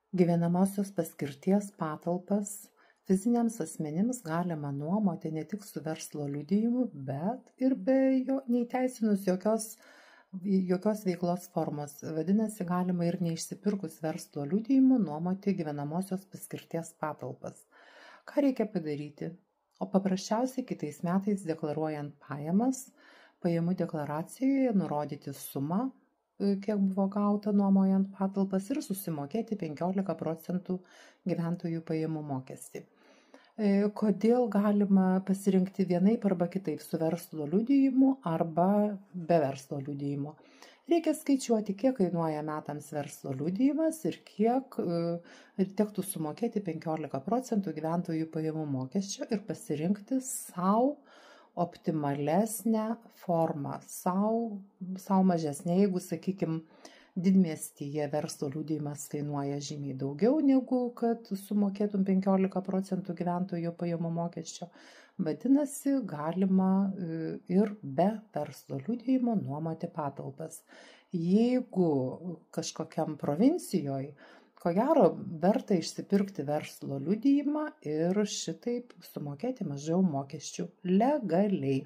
Gyvenamosios paskirties patalpas fiziniams asmenims galima nuomoti ne tik su verslo liudijimu, bet ir be jo neįteisinus jokios veiklos formos. Vadinasi, galima ir neišsipirkus verslo liudijimu nuomoti gyvenamosios paskirties patalpas. Ką reikia padaryti? O paprasčiausiai kitais metais deklaruojant pajamas, pajamų deklaracijoje nurodyti sumą, kiek buvo gauta nuomojant patalpas ir susimokėti 15% gyventojų pajamų mokestį. Kodėl galima pasirinkti vienaip arba kitaip su verslo liudijimu arba be verslo liudijimo? Reikia skaičiuoti, kiek kainuoja metams verslo liudijimas ir kiek tektų sumokėti 15% gyventojų pajamų mokesčio ir pasirinkti savo optimalesnę formą, savo mažesnė. Jeigu, sakykime, didmiestyje verslo liudijimas kainuoja žymiai daugiau negu kad sumokėtum 15% gyventojų pajamų mokesčio, vadinasi, galima ir be verslo liudijimo nuomoti patalpas. Jeigu kažkokiam provincijoje, ko gero, verta išsipirkti verslo liudijimą ir šitaip sumokėti mažiau mokesčių legaliai.